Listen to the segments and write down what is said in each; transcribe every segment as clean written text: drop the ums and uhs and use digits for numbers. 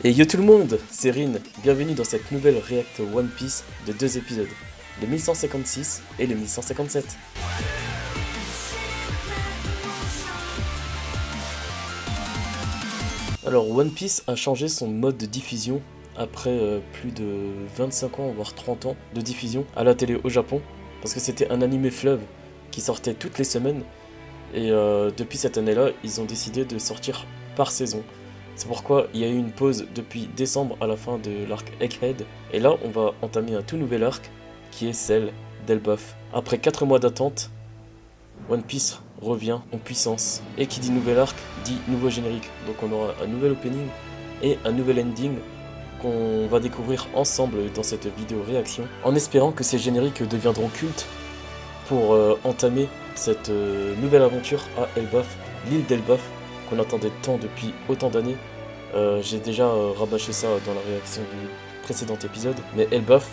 Et yo tout le monde, c'est Rin, bienvenue dans cette nouvelle React One Piece de 2 épisodes, le 1156 et le 1157. Alors One Piece a changé son mode de diffusion après plus de 25 ans, voire 30 ans de diffusion à la télé au Japon, parce que c'était un animé fleuve qui sortait toutes les semaines, et depuis cette année-là, ils ont décidé de sortir par saison. C'est pourquoi il y a eu une pause depuis décembre à la fin de l'arc Egghead, et là on va entamer un tout nouvel arc qui est celle d'Elbaf. Après 4 mois d'attente, One Piece revient en puissance, et qui dit nouvel arc dit nouveau générique. Donc on aura un nouvel opening et un nouvel ending qu'on va découvrir ensemble dans cette vidéo réaction, en espérant que ces génériques deviendront cultes pour entamer cette nouvelle aventure à Elbaf, l'île d'Elbaf, qu'on attendait tant depuis autant d'années. J'ai déjà rabâché ça dans la réaction du précédent épisode, mais Elbaf,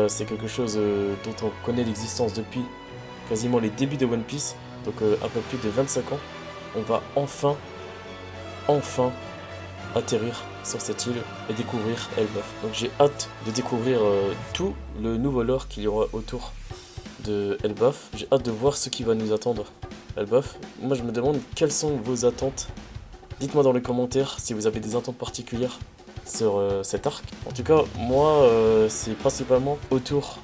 c'est quelque chose dont on connaît l'existence depuis quasiment les débuts de One Piece, donc après plus de 25 ans, on va enfin atterrir sur cette île et découvrir Elbaf. Donc j'ai hâte de découvrir tout le nouveau lore qu'il y aura autour de Elbaf. J'ai hâte de voir ce qui va nous attendre Elbaf. Moi je me demande quelles sont vos attentes. Dites-moi dans les commentaires si vous avez des attentes particulières sur cet arc. En tout cas, moi c'est principalement autour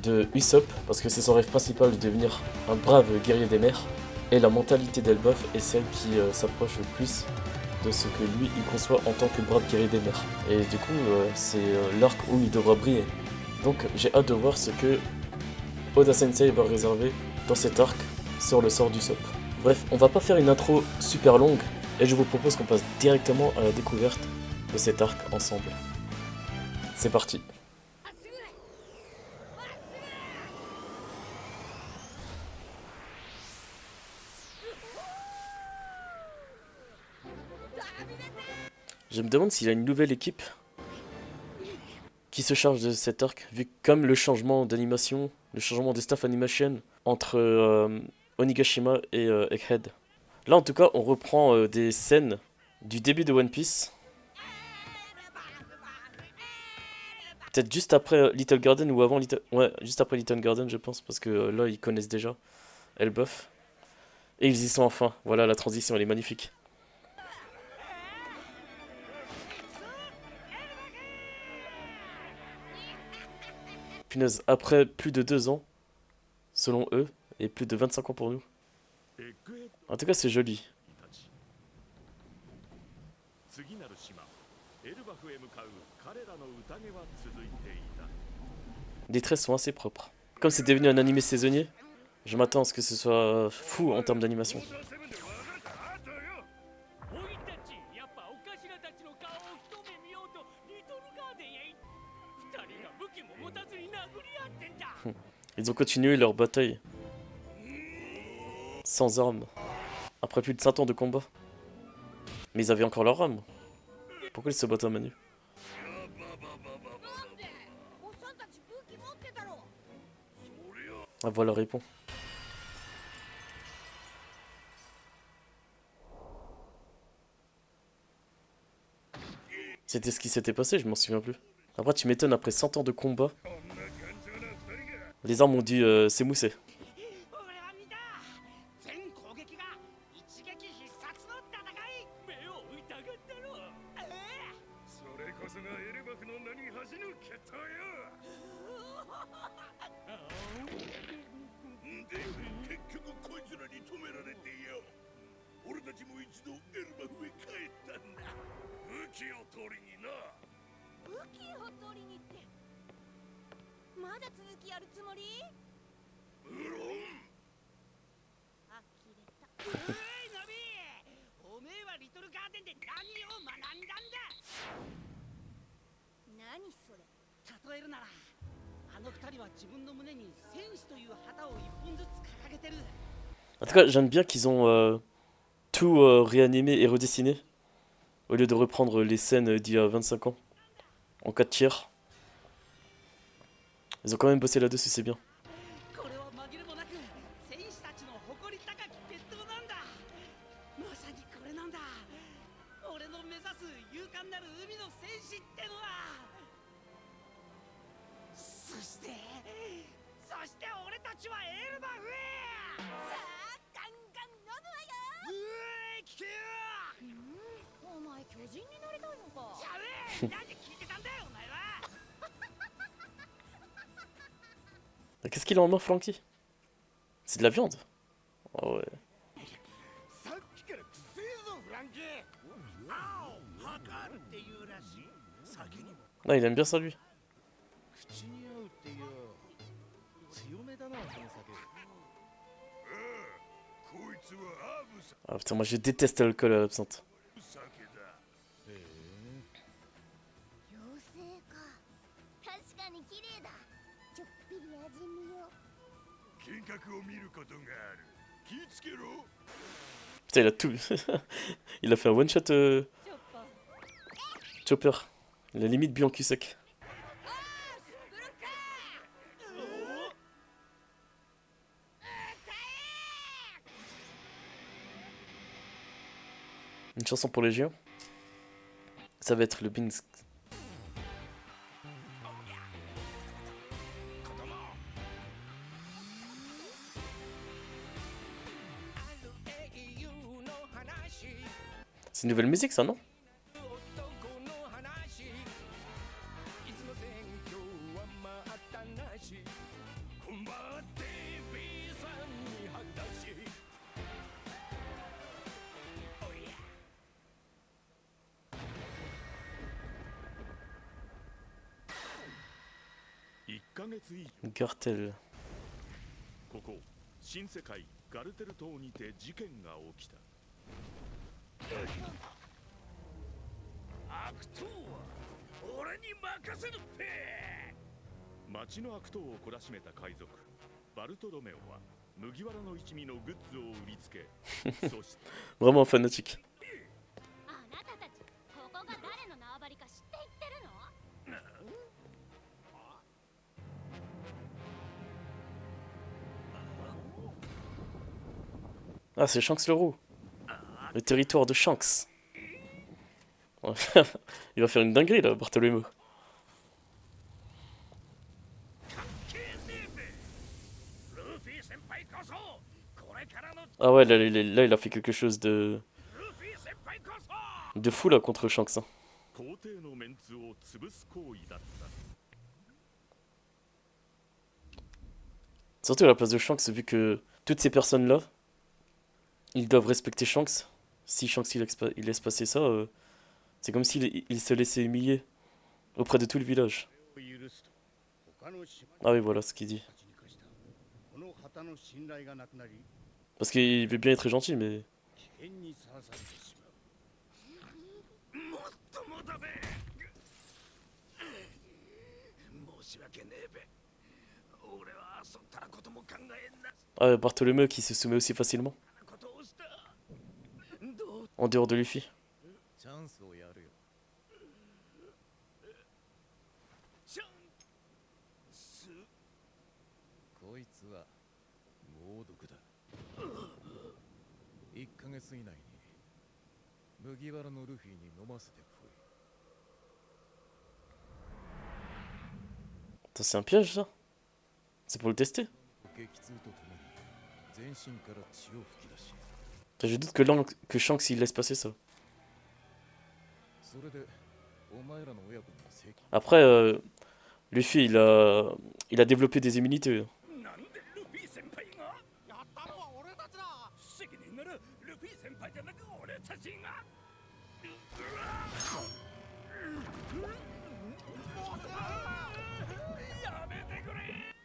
de Usopp, parce que c'est son rêve principal de devenir un brave guerrier des mers. Et la mentalité d'Elbaf est celle qui s'approche le plus de ce que lui il conçoit en tant que brave guerrier des mers. Et du coup, c'est l'arc où il devra briller. Donc j'ai hâte de voir ce que Oda Sensei va réserver dans cet arc sur le sort d'Usopp. Bref, on va pas faire une intro super longue, et je vous propose qu'on passe directement à la découverte de cet arc ensemble. C'est parti. Je me demande s'il y a une nouvelle équipe qui se charge de cet arc, vu que comme le changement d'animation, le changement de staff animation entre Onigashima et Egghead. Là en tout cas on reprend des scènes du début de One Piece. Peut-être juste après Little Garden ou avant Little... Ouais, juste après Little Garden je pense, parce que là ils connaissent déjà Elbaf. Et ils y sont enfin. Voilà, la transition elle est magnifique. Punaise, après plus de 2 ans, selon eux, et plus de 25 ans pour nous. En tout cas c'est joli. Les traits sont assez propres. Comme c'est devenu un animé saisonnier, je m'attends à ce que ce soit fou en termes d'animation. Ils ont continué leur bataille sans armes, après plus de 100 ans de combat. Mais ils avaient encore leur arme. Pourquoi ils se battent à main nue? Ah voilà, répond. C'était ce qui s'était passé, je m'en souviens plus. Après tu m'étonnes, après 100 ans de combat, les armes ont dû s'émousser. En tout cas, j'aime bien qu'ils ont tout réanimé et redessiné, au lieu de reprendre les scènes d'il y a 25 ans, en 4 tiers. Ils ont quand même bossé là-dessus, c'est bien. Qu'est-ce qu'il a en main, Frankie? C'est de la viande? Ah ouais. Ah, il aime bien ça, lui. Ah putain, moi je déteste l'alcool à l'absinthe. Putain, il a tout. Il a fait un one shot Chopper. Il a limite bu en cul sec. Une chanson pour les géants. Ça va être le Bings. C'est une nouvelle musique, ça, non? Gartel. ここ新世界ガルテル島にて事件が起きた。悪党は俺に任せるって。町の悪党を懲らしめた海賊バルトロメオは麦わらの一味のグッズを売りつけそして Vraiment fanatique. Ah, c'est Shanks le roux. Le territoire de Shanks. Il va faire une dinguerie là, Bartholomew. Ah ouais, là, il a fait quelque chose de fou là contre Shanks. Hein. Surtout à la place de Shanks, vu que toutes ces personnes là, ils doivent respecter Shanks. Si Shanks il laisse passer ça, c'est comme s'il se laissait humilier auprès de tout le village. Ah oui, voilà ce qu'il dit. Parce qu'il veut bien être gentil, mais... Ah ouais, Bartholomew qui se soumet aussi facilement. En dehors de Luffy. C'est un piège ça? C'est pour le tester? Je doute que Shanks il laisse passer ça. Après, Luffy il a développé des immunités.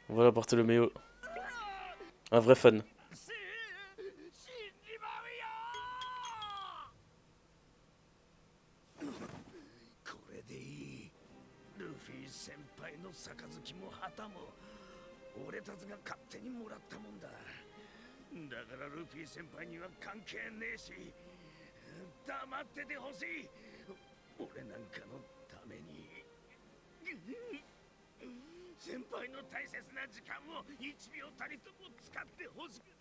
Voilà Bartholomew. Un vrai fan.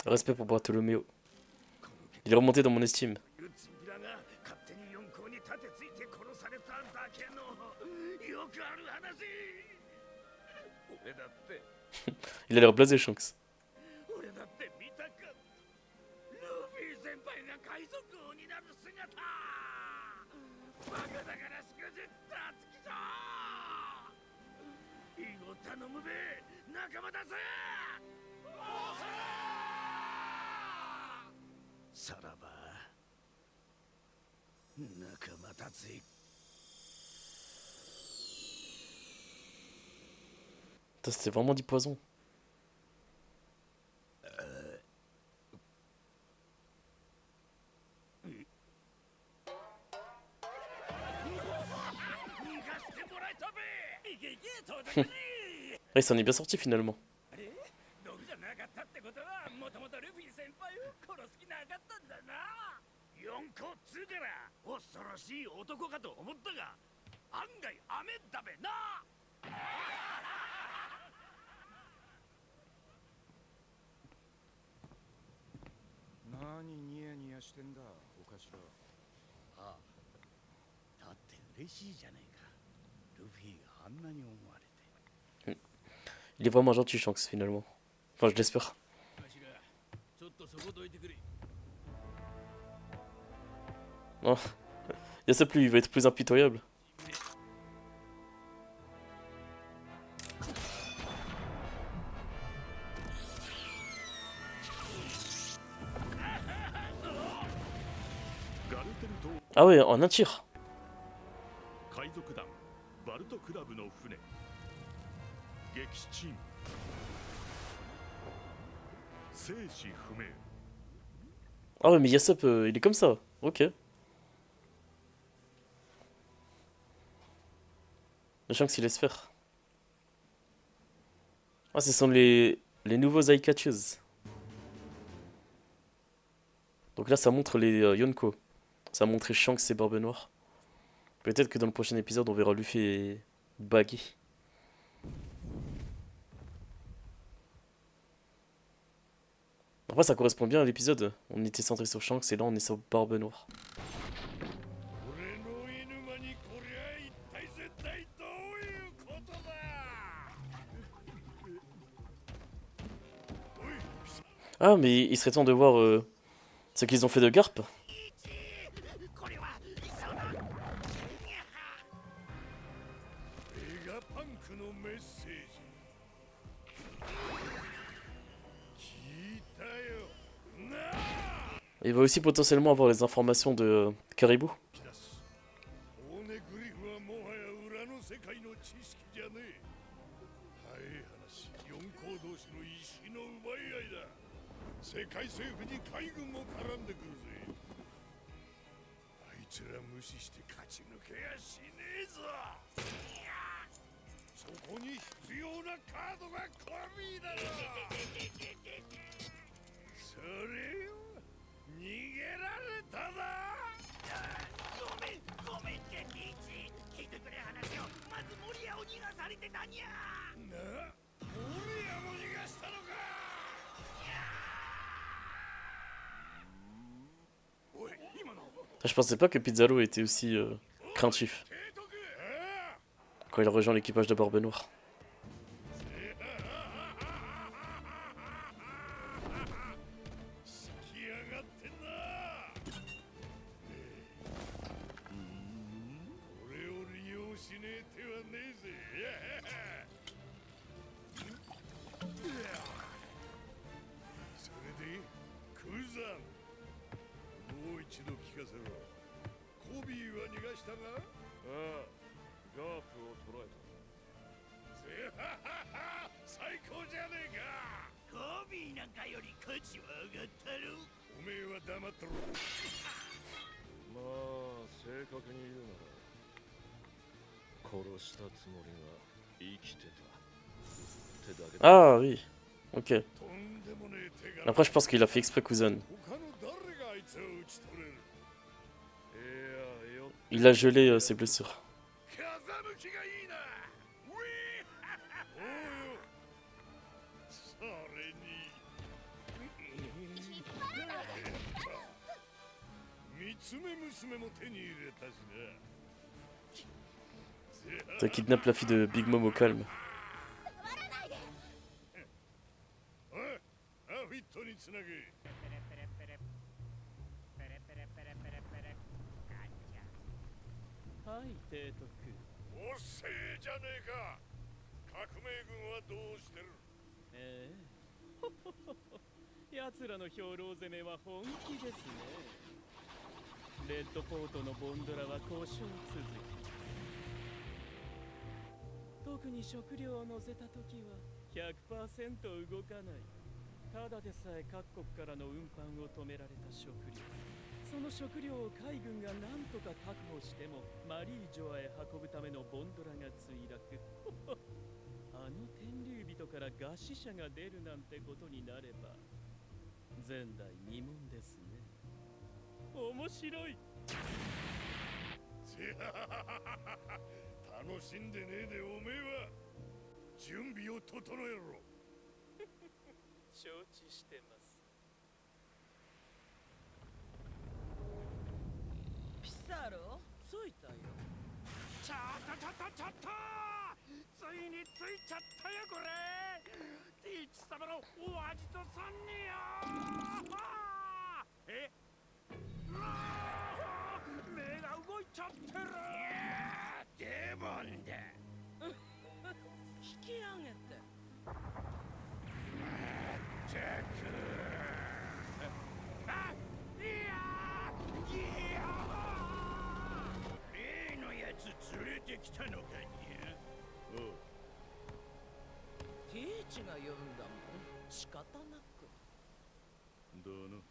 Respect pour Bartholomew. Il est remonté dans mon estime. ただけのよくある話。俺だって Il a l'air blasé, Shanks. 俺だって見たかった。ルフィ先輩が海賊王になる姿。バカだからしくじったつきじゃ。以後頼むべ、仲間だぜ。さらば仲間だぜ。Putain, c'était vraiment du poison. 逃がしてもらえたべ。いけいけ、到着に。Ah, il s'en est bien sorti finalement. あれ、毒じゃなかったってことは、もともとルフィ先輩を殺す気なかったんだな。四個っつうから恐ろしい男かと思ったが、案外アメだべな。何ニヤニヤしてんだ、お頭。ああ、だって嬉しいじゃねえか。ルフィがあんなに思われて。 Il est vraiment gentil, Shanks, finalement. Enfin, je l'espère. ちょっとそこどいてくれ。 Oh. Yasop, lui, il va être plus impitoyable. Ah ouais, en un tir. 海賊団バルトクラブの船撃沈生死不明。 Ah ouais, mais Yasop, il est comme ça. Ok. Le Shanks, il laisse faire. Ah, ce sont les nouveaux Aikachus. Donc là, ça montre les Yonko. Ça a montré Shanks et Barbe Noire. Peut-être que dans le prochain épisode, on verra Luffy et Baggy. Après, ça correspond bien à l'épisode. On était centré sur Shanks et là, on est sur Barbe Noire. Ah, mais il serait temps de voir ce qu'ils ont fait de Garp. パンクのメッセージ聞いたよなあ。 Il va aussi potentiellement avoir les informations de Caribou. オーネグリフはもはや裏の世界の知識じゃねえ。早い話、四皇同士の石の奪い合いだ。世界政府に海軍も絡んでくるぜ。あいつら無視して勝ち抜けやしねえぞ。そこに必要なカードがコビーだろ。それを逃げられたな。ごめんってピーチ。聞いてくれ話を。まずモリアを逃がされてたにゃ。な、モリアも逃がしたのか。おい、今の。 Je pensais pas que Pizarro était aussi craintif quand il a rejoint l'équipage de Barbe Noire. もう一度聞かせろ。コビーは逃がしたが。ああ、ガープを捕らえた。最高じゃねえか。コビーなんかより価値は上がったろ。おめえは黙っとろ。まあ正確に言うなら殺したつもりが生きてたってだけだ。 Ah oui, ok. Après, je pense qu'il a fait exprès Kuzan. Il a gelé ses blessures. Ça kidnappe la fille de Big Mom au calme. おいアフィットにつなげ。はい提督。おっせえじゃねえか。革命軍はどうしてる。奴らの兵糧攻めは本気ですね。レッドポートのボンドラは交渉続き。特に食料を乗せた時は 100% 動かない。ただでさえ各国からの運搬を止められた食料。その食料を海軍が何とか確保してもマリージョアへ運ぶためのボンドラが墜落。あの天竜人から餓死者が出るなんてことになれば前代未聞ですね。面白い。楽しんでねえでおめえは準備を整えろ。承知してます。ピサロ着いたよ。ちょっとついに着いちゃったよこれ。ティーチ様のお味とさんによ。えうわー目が動いちゃってる。デボンだ。引き上げて。例のやつ連れてきたのかにゃ。おう。ティーチが呼んだもん。仕方なく。どの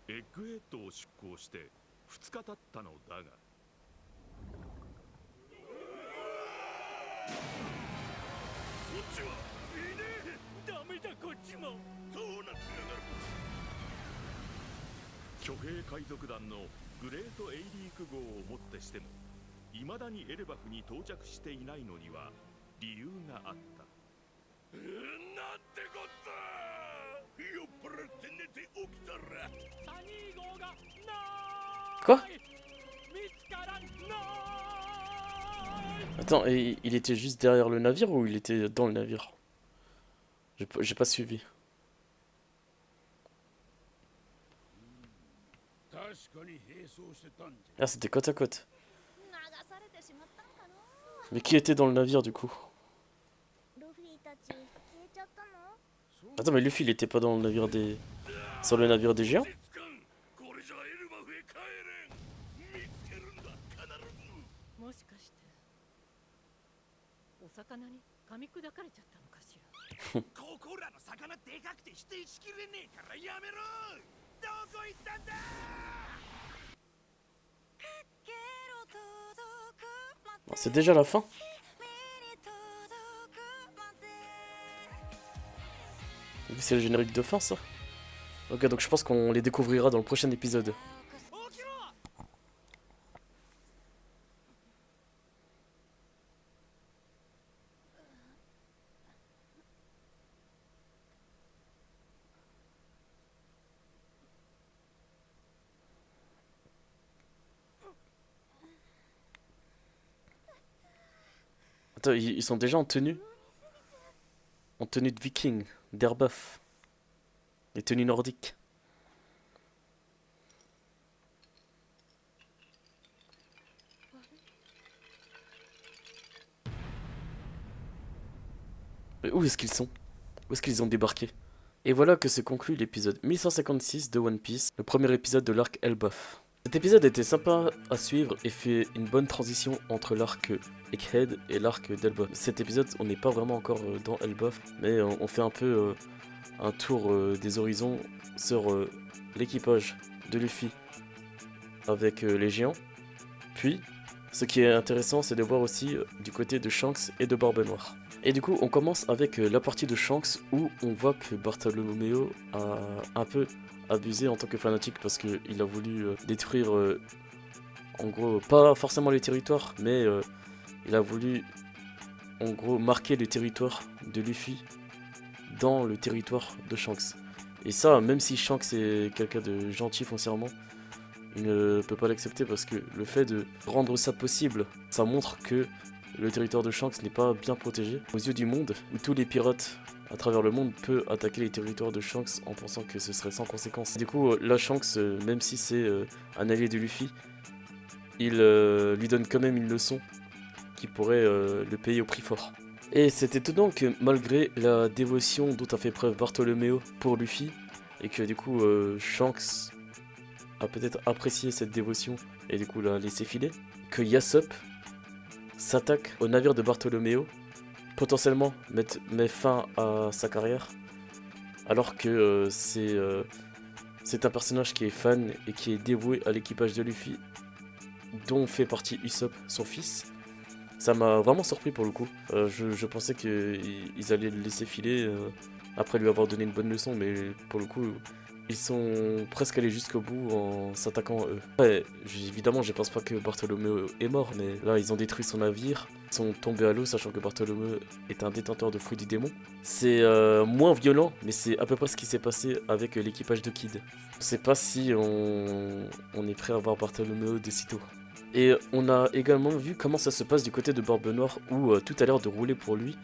エッグヘッドを出港して2日経ったのだが、こっちはいねえ。ダメだこっちも。そうなってやがる。巨兵海賊団のグレートエイリーク号をもってしても未だにエレバフに到着していないのには理由があった。なんてこった。酔っ払って寝て起きたらサニー号がない。 Quoi? 見つからない。 Attends, et il était juste derrière le navire ou il était dans le navire? J'ai pas suivi. 確かに並走してたんじゃ。 Ah, c'était côte à côte. 流されてしまったのかな。 Mais qui était dans le navire du coup? ルフィたち消えちゃったの？ Attends, mais Luffy il était pas dans le navire des... Sur le navire des géants? これじゃエルバフへ帰れん。見つけるんだ必ず。もしかしてお魚に噛み砕かれちゃったのかしら。ここらの魚でかくて否定しきれねえからやめろ。どこ行ったんだ。 Bon, c'est déjà la fin? C'est le générique de fin ça? Ok, donc je pense qu'on les découvrira dans le prochain épisode. Attends, ils sont déjà en tenue? En tenue de viking, d'Airbuff. Les tenues nordiques. Mais où est-ce qu'ils sont? Où est-ce qu'ils ont débarqué? Et voilà que se conclut l'épisode 1156 de One Piece, le premier épisode de l'arc Elbaf. Cet épisode était sympa à suivre et fait une bonne transition entre l'arc Egghead et l'arc d'Elbaf. Cet épisode, on n'est pas vraiment encore dans Elbaf, mais on fait un peu un tour des horizons sur l'équipage de Luffy avec les géants. Puis, ce qui est intéressant, c'est de voir aussi du côté de Shanks et de Barbe Noire. Et du coup, on commence avec la partie de Shanks où on voit que Bartholomew a un peu abusé en tant que fanatique parce qu'il a voulu détruire, en gros, pas forcément les territoires, mais il a voulu, en gros, marquer le territoire de Luffy dans le territoire de Shanks. Et ça, même si Shanks est quelqu'un de gentil foncièrement, il ne peut pas l'accepter parce que le fait de rendre ça possible, ça montre que le territoire de Shanks n'est pas bien protégé aux yeux du monde, où tous les pirates à travers le monde peuvent attaquer les territoires de Shanks en pensant que ce serait sans conséquence. Du coup, là Shanks, même si c'est un allié de Luffy, il lui donne quand même une leçon qui pourrait le payer au prix fort. Et c'est étonnant que malgré la dévotion dont a fait preuve Bartholoméo pour Luffy, et que du coup Shanks a peut-être apprécié cette dévotion et du coup l'a laissé filer, que Yasop s'attaque au navire de Bartholoméo, potentiellement met fin à sa carrière, alors que c'est un personnage qui est fan et qui est dévoué à l'équipage de Luffy, dont fait partie Usopp, son fils. Ça m'a vraiment surpris pour le coup. Je pensais qu'ils allaient le laisser filer après lui avoir donné une bonne leçon, mais pour le coup, ils sont presque allés jusqu'au bout en s'attaquant à eux. Ouais, évidemment, je pense pas que Bartholomew est mort, mais là, ils ont détruit son navire, ils sont tombés à l'eau, sachant que Bartholomew est un détenteur de fouet du démon. C'est moins violent, mais c'est à peu près ce qui s'est passé avec l'équipage de Kid. Je sais pas si on est prêt à voir Bartholomew de sitôt. Et on a également vu comment ça se passe du côté de Barbe Noire, où tout a l'air de rouler pour lui.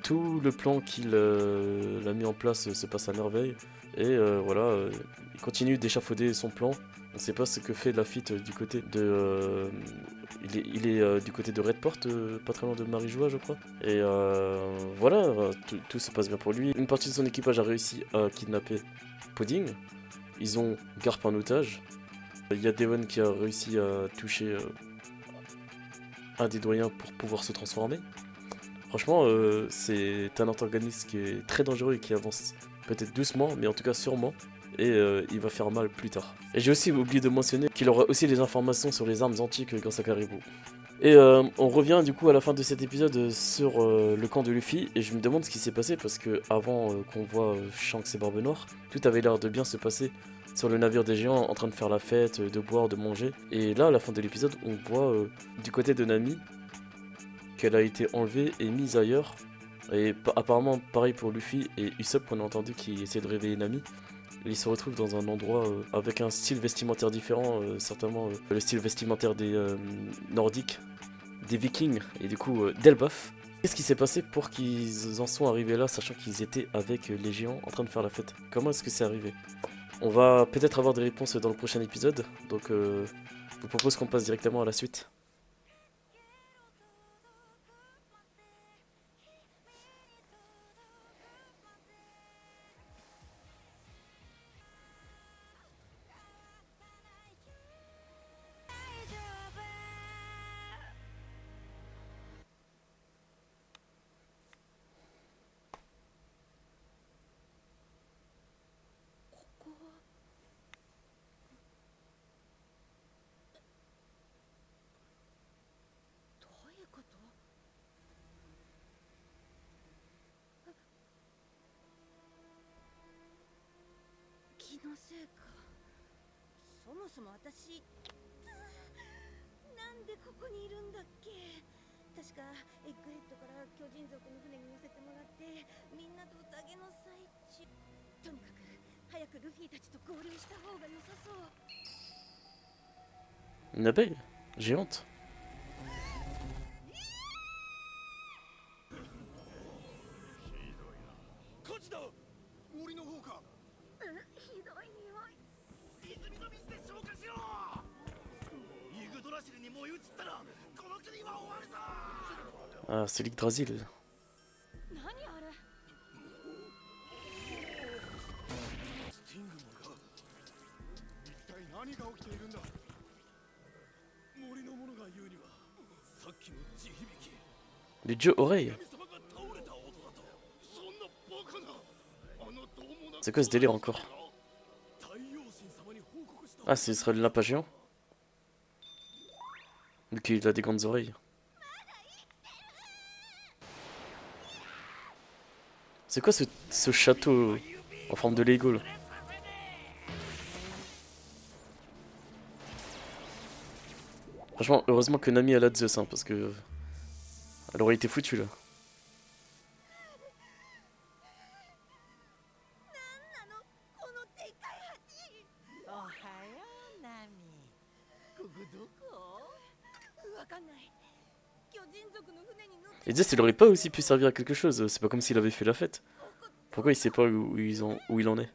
Tout le plan qu'il a mis en place se passe à merveille. Et voilà, il continue d'échafauder son plan. On ne sait pas ce que fait Lafitte du côté de... il est du côté de Redport, pas très loin de Marijoa, je crois. Et voilà, tout se passe bien pour lui. Une partie de son équipage a réussi à kidnapper Pudding. Ils ont Garp en otage. Il y a Devon qui a réussi à toucher un des doyens pour pouvoir se transformer. Franchement, c'est un antagoniste qui est très dangereux et qui avance peut-être doucement, mais en tout cas sûrement. Et il va faire mal plus tard. Et j'ai aussi oublié de mentionner qu'il aura aussi des informations sur les armes antiques grâce à Caribou. Et on revient du coup à la fin de cet épisode sur le camp de Luffy. Et je me demande ce qui s'est passé parce que avant qu'on voit Shanks et Barbe Noire, tout avait l'air de bien se passer sur le navire des géants, en train de faire la fête, de boire, de manger. Et là, à la fin de l'épisode, on voit du côté de Nami qu'elle a été enlevée et mise ailleurs. Et apparemment, pareil pour Luffy et Usopp, qu'on a entendu qui essaie de réveiller Nami. Ils se retrouvent dans un endroit avec un style vestimentaire différent, certainement le style vestimentaire des Nordiques, des Vikings et du coup d'Elbaf. Qu'est-ce qui s'est passé pour qu'ils en sont arrivés là, sachant qu'ils étaient avec les géants en train de faire la fête? Comment est-ce que c'est arrivé? On va peut-être avoir des réponses dans le prochain épisode, donc je vous propose qu'on passe directement à la suite. Une abeille géante. 火事だ森の方かひどい匂い泉の水で消火しろイグドラシルに燃え移ったらこの国は終わるぞ Ah, c'est l'Yggdrasil. 何あれ。スティングモルが一体何が起きているんだ森の者が言うにはさっきの地響き Les dieux oreilles. 神様が倒れた音だとそんなバカなあのどうもな C'est quoi ce délire encore? 太陽神様に報告した Ah, ce serait le lapin géant. Vu qu'il a des grandes oreilles. C'est quoi ce château en forme de Lego là? Franchement, heureusement que Nami elle a Zeus, hein, parce que elle aurait été foutue là. おはようナミ Et Jess, il aurait pas aussi pu servir à quelque chose. C'est pas comme s'il avait fait la fête. Pourquoi il sait pas où il en est?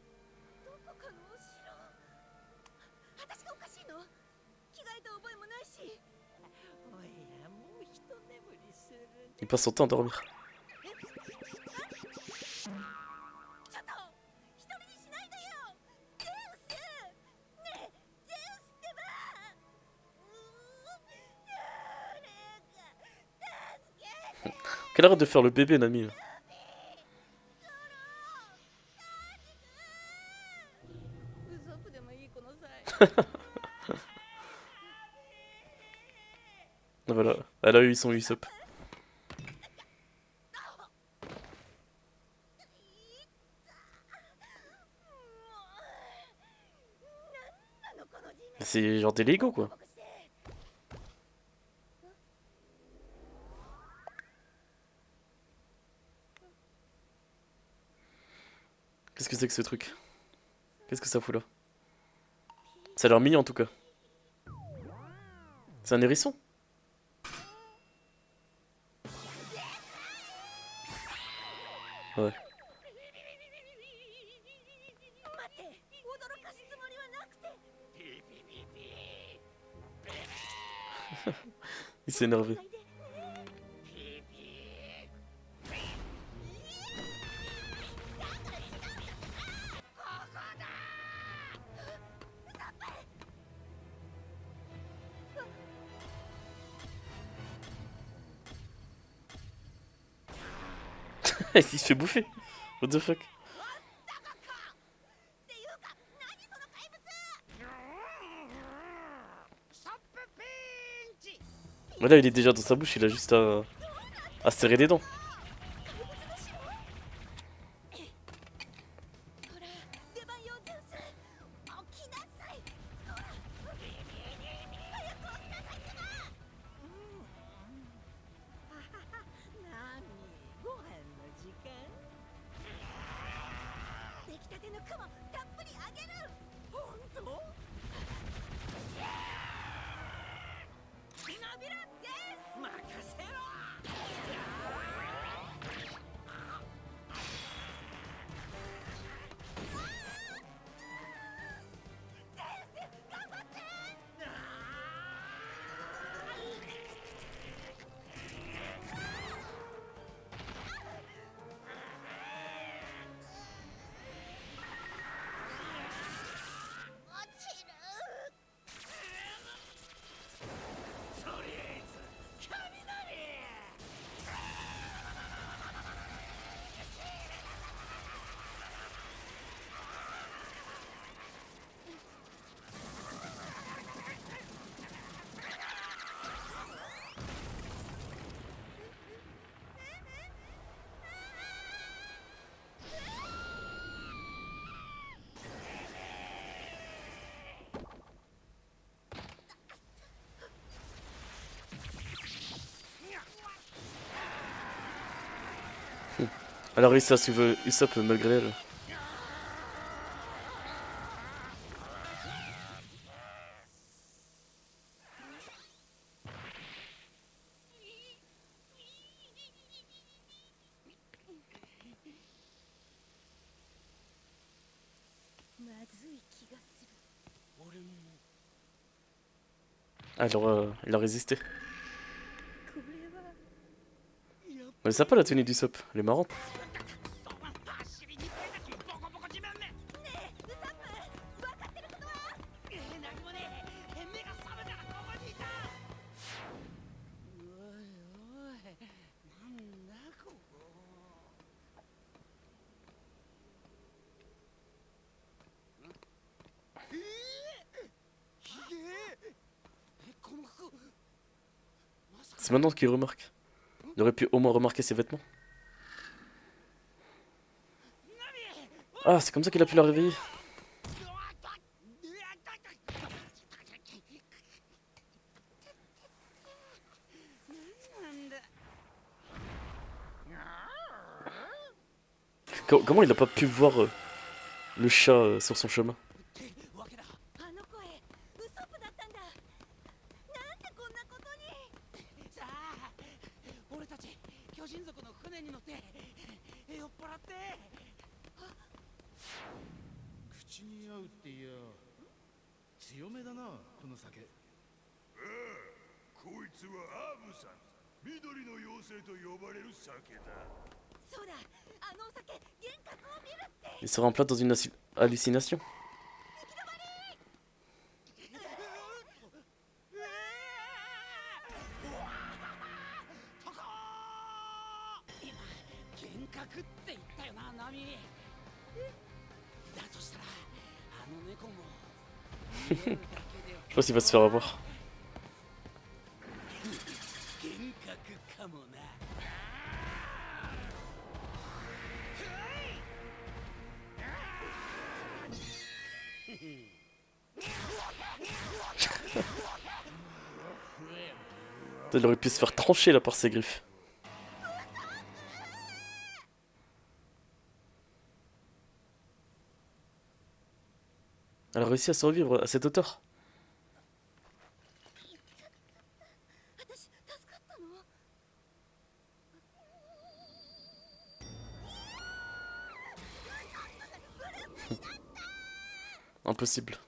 Il passe son temps à dormir. Quelle arrête de faire le bébé, Nami. Là. Voilà, elle a eu son Usopp. C'est genre des Lego quoi. Qu'est-ce que c'est que ce truc? Qu'est-ce que ça fout là? Ça a l'air mignon en tout cas. C'est un hérisson? Ouais. Il s'est énervé. Il se fait bouffer. What the fuck? Là, il est déjà dans sa bouche, il a juste à serrer les dents. Elle a réussi à suivre Usopp malgré elle. Alors, il a résisté. Elle est sympa la tenue d'Usopp, elle est marrante. C'est maintenant qu'il remarque. Il aurait pu au moins remarquer ses vêtements. Ah, c'est comme ça qu'il a pu la réveiller. Comment il a pas pu voir le chat sur son chemin? 親族の船に乗って酔っ払って。口に合うっていや強めだなこの酒。こいつはアームさん、緑の妖精と呼ばれる酒だ。そうだ、あのお酒幻覚を見るって。 Il se remplace dans une hallucination. 幻覚って言ったよな、ナミ。だとしたらあの猫も見えるだけで Je pense qu'il va se faire avoir. 幻覚かもな。Il aurait pu se faire trancher là par ses griffes. Elle a réussi à survivre à cette hauteur. 私助かったの？ Impossible.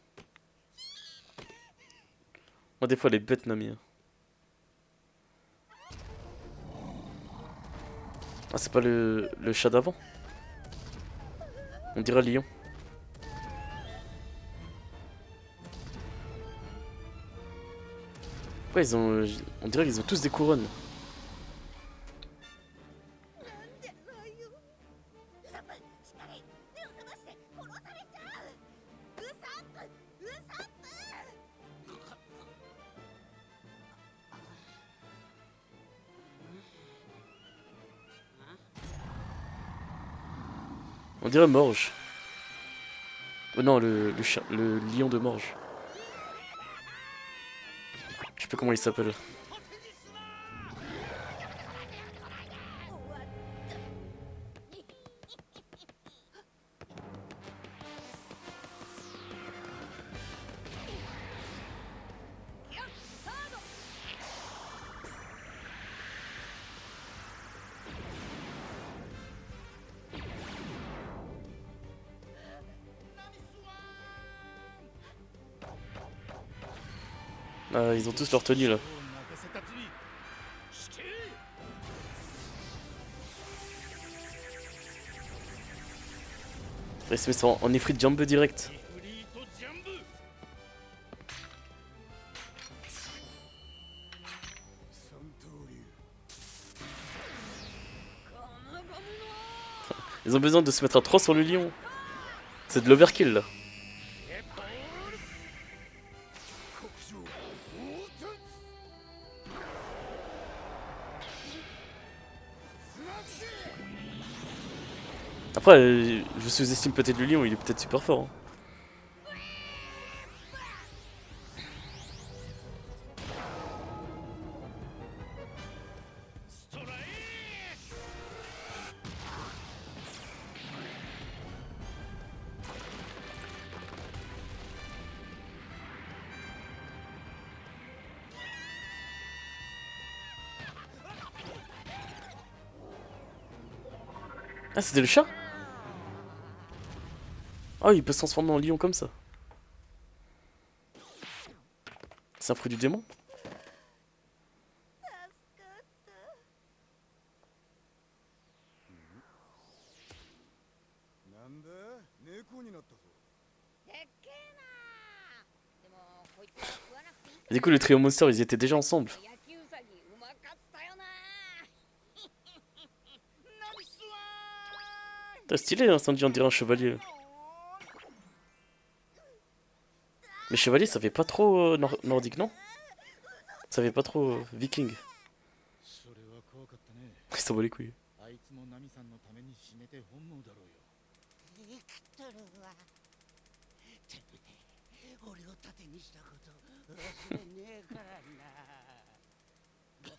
Moi des fois elle est bête Nami. Hein. Ah c'est pas le chat d'avant. On dirait lion. Ouais ils ont... On dirait qu'ils ont tous des couronnes. なんでライオン。ウサップ、しっかり目を覚まして殺されちゃう。ウサップ、ウサップ。 On dirait Morge. Oh non le lion de Morge. Je sais pas comment il s'appelle. Ah, ils ont tous leur tenue là. Il se met ça en Ifrit Jumbo direct. Ils ont besoin de se mettre à 3 sur le lion. C'est de l'overkill là. Après, je sous-estime peut-être le lion, il est peut-être super fort. Hein. Ah, c'était le chat? Oh, il peut se transformer en lion comme ça. C'est un fruit du démon? なんだ猫になったぞ。でっけえな。でもこいつは食わなくていいか。 Et du coup, le trio Monster, ils étaient déjà ensemble. 野球ウサギうまかったよな。 T'as stylé, hein, ça on dirait un chevalier. Mais chevalier, ça fait pas trop nordique, non? Ça fait pas trop viking. それは怖かったね。 Il s'en bat les couilles. あいつもナミさんのために死ねて本望だろうよ。ビクトルはてめえ俺を盾にしたこと忘れねえからな。なんで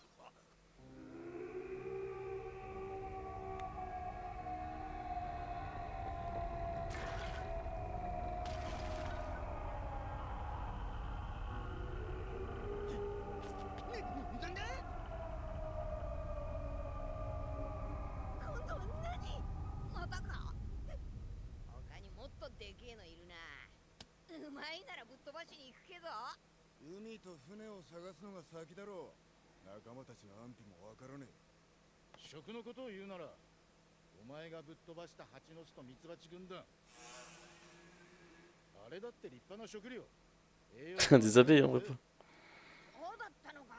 ぞ。海と船を探すのが先だろう。仲間たちの安否もわからねえ。食のことを言うなら、お前がぶっ飛ばした蜂の巣とミツバチ軍団。あれだって立派な食料。Des abeilles en vrai pas. そうだったのか。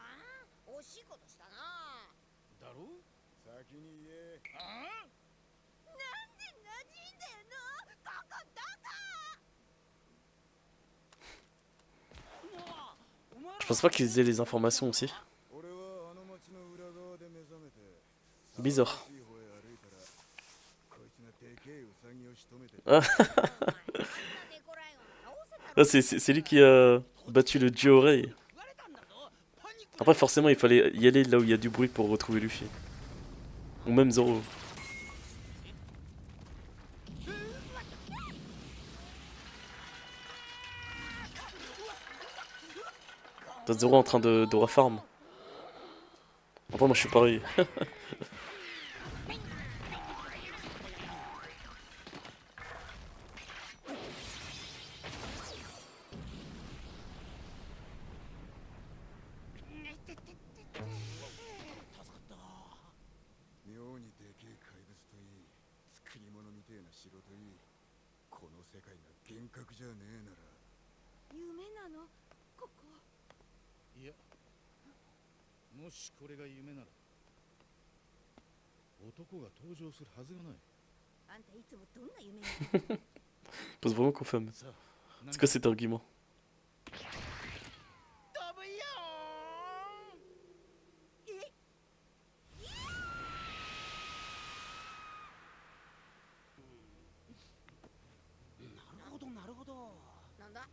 惜しいことしたな。だろう。先に言え。ああ。なんで馴染んでんの。ここどこ。 Je pense pas qu'ils aient les informations aussi. 俺はあの町の裏側で目覚めて。Bizarre. こいつがでけえウサギを仕留めて。 Ah, ah, c'est lui qui a battu le dieu oreille. Après, forcément, il fallait y aller là où il y a du bruit pour retrouver Luffy. Ou même Zoro. T'as Zoro en train de farm. Enfin, moi je suis pareil. 妙にでけえ怪物といい、作り物みてえな城といい、この世界が幻覚じゃねえなら。夢なのここ。いや、もしこれが夢なら男が登場するはずがない。あんたいつもどんな夢見てる。 Pose vraiment qu'on femme. さあ、 C'est quoi cet argument? 飛ぶよー。え。なるほどなるほど。なんだ。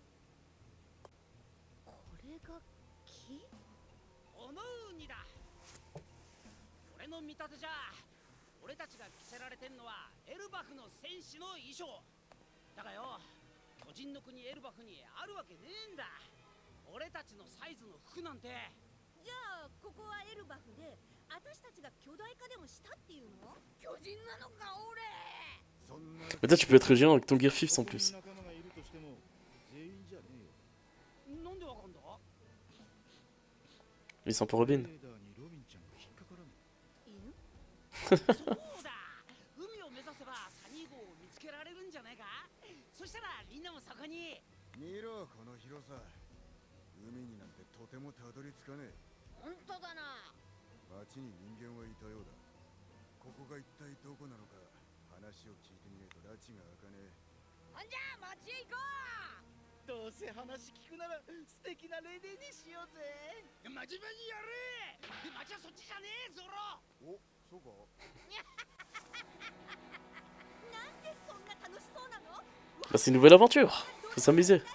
これが木。思うにだ。俺の見立てじゃ、俺たちが着せられてんのはエルバフの戦士の衣装だがよ、巨人の国エルバフにあるわけねえんだ。俺たちのサイズの服なんて。じゃあここはエルバフで、私たちが巨大化でもしたっていうの。巨人なのか俺。そんな Mais toi, tu peux être géant avec ton Gear 5 en plus. 仲間がいるとしても全員じゃねえよ。なんでわかんだ。 Ils sont un peu Robin. レーダーにロビンちゃんが引っかからね犬。そうだ、海を目指せばサニー号を見つけられるんじゃないか。そしたらみんなもそこに。え。見ろこの広さ。海になんてとてもたどり着かねえ。本当だな。町に人間はいたようだ。ここが一体どこなのか話を聞いてみないと拉致が開かねえ。ほんじゃあ町へ行こう。どうせ話聞くなら素敵なレディにしようぜ。真面目にやれ。町はそっちじゃねえゾロ。お、そうか。なんでそんな楽しそうなの。 Bah, c'est une nouvelle aventure. Faut s'amuser. よし、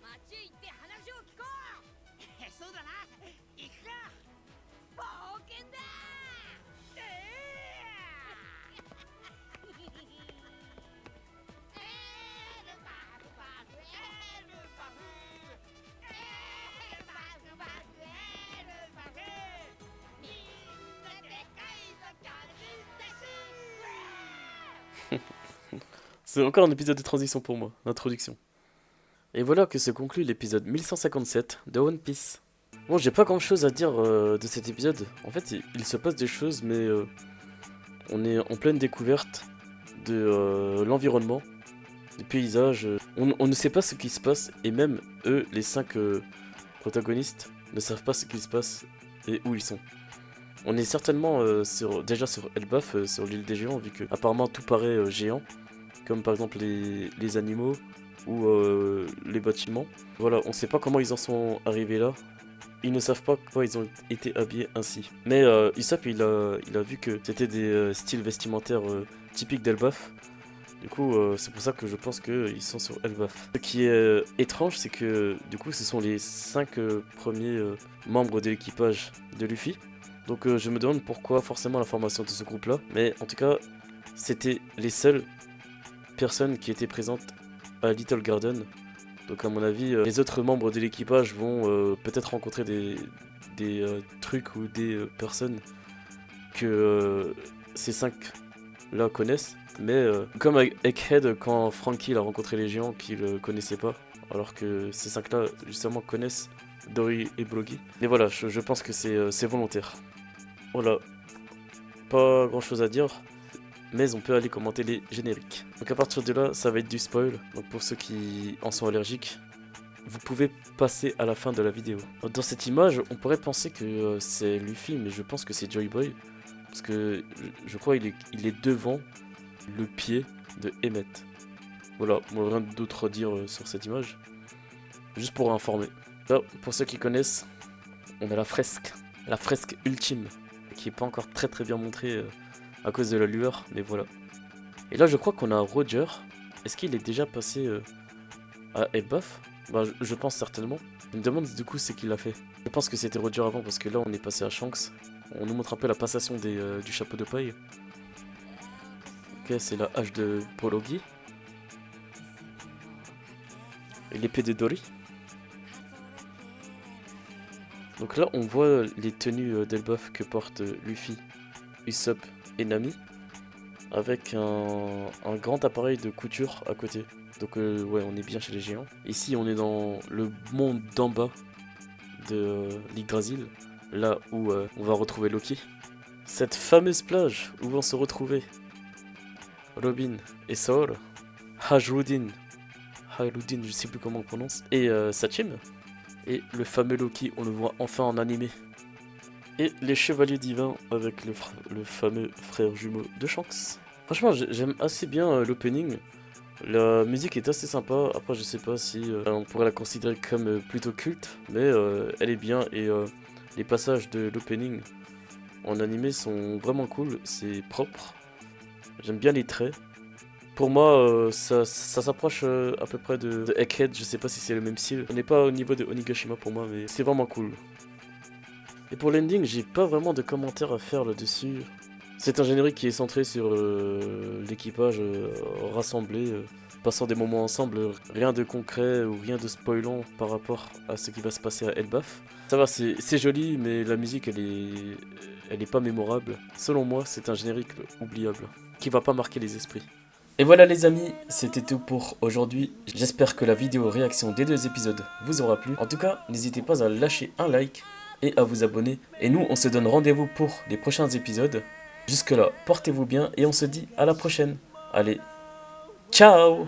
町へ行って話を聞こう。そうだな、行くか。冒険だ。C'est encore un épisode de transition pour moi, d'introduction. Et voilà que se conclut l'épisode 1157 de One Piece. Bon, j'ai pas grand chose à dire de cet épisode. En fait, il se passe des choses, mais on est en pleine découverte de l'environnement, des paysages. On ne sait pas ce qui se passe, et même eux, les 5 protagonistes, ne savent pas ce qui se passe et où ils sont. On est certainement déjà sur Elbaf, sur l'île des géants, vu que apparemment tout paraît géant, comme par exemple les animaux ou les bâtiments. Voilà, on sait pas comment ils en sont arrivés là. Ils ne savent pas pourquoi ils ont été habillés ainsi. Mais Usopp, il a vu que c'était des styles vestimentaires typiques d'Elbaf. Du coup, c'est pour ça que je pense qu'ils sont sur Elbaf. Ce qui est étrange, c'est que du coup, ce sont les 5 premiers membres de l'équipage de Luffy. Donc je me demande pourquoi forcément la formation de ce groupe-là. Mais en tout cas, c'était les seules personnes qui étaient présentes à Little Garden. Donc à mon avis, les autres membres de l'équipage vont peut-être rencontrer des trucs ou des personnes que ces 5-là connaissent. Mais comme avec Egghead, quand Franky a rencontré les géants qu'il connaissait pas, alors que ces 5-là, justement, connaissent Dory et Bloggy. Mais voilà, je pense que c'est volontaire. Voilà, pas grand chose à dire, mais on peut aller commenter les génériques. Donc à partir de là, ça va être du spoil. Donc pour ceux qui en sont allergiques, vous pouvez passer à la fin de la vidéo. Dans cette image, on pourrait penser que c'est Luffy, mais je pense que c'est Joy Boy. Parce que je crois qu'il est devant le pied de Emmett. Voilà, moi rien d'autre à dire sur cette image. Juste pour informer. Là, pour ceux qui connaissent, on a la fresque ultime, qui est pas encore très bien montrée à cause de la lueur, mais voilà. Et là, je crois qu'on a Roger. Est-ce qu'il est déjà passé à Elbaf? Bah, je pense certainement. Je me demande du coup c'est qui l'a fait. Je pense que c'était Roger avant, parce que là, on est passé à Shanks. On nous montre un peu la passation du chapeau de paille. Ok, c'est la hache de Bloggy. Et l'épée de Dory. Donc là, on voit les tenues d'Elbaf que portent Luffy, Usopp et Nami, avec un grand appareil de couture à côté. Donc ouais, on est bien chez les géants. Ici, on est dans le monde d'en bas de l'Yggdrasil, là où on va retrouver Loki. Cette fameuse plage où vont se retrouver Robin et Saul, Hajrudin, je sais plus comment on prononce, et Sachim. Et le fameux Loki, on le voit enfin en animé. Et les chevaliers divins avec le fameux frère jumeau de Shanks. Franchement, j'aime assez bien l'opening. La musique est assez sympa. Après, je sais pas si on pourrait la considérer comme plutôt culte, mais elle est bien. Et les passages de l'opening en animé sont vraiment cool. C'est propre. J'aime bien les traits. Pour moi, ça s'approche à peu près de Egghead, je sais pas si c'est le même style. On n'est pas au niveau de Onigashima pour moi, mais c'est vraiment cool. Et pour l'ending, j'ai pas vraiment de commentaires à faire là-dessus. C'est un générique qui est centré sur l'équipage rassemblé, passant des moments ensemble, rien de concret ou rien de spoilant par rapport à ce qui va se passer à Elbaf. Ça va, c'est joli, mais la musique elle est pas mémorable. Selon moi, c'est un générique oubliable, qui va pas marquer les esprits. Et voilà les amis, c'était tout pour aujourd'hui. J'espère que la vidéo réaction des 2 épisodes vous aura plu. En tout cas, n'hésitez pas à lâcher un like et à vous abonner. Et nous, on se donne rendez-vous pour les prochains épisodes. Jusque là, portez-vous bien et on se dit à la prochaine. Allez, ciao!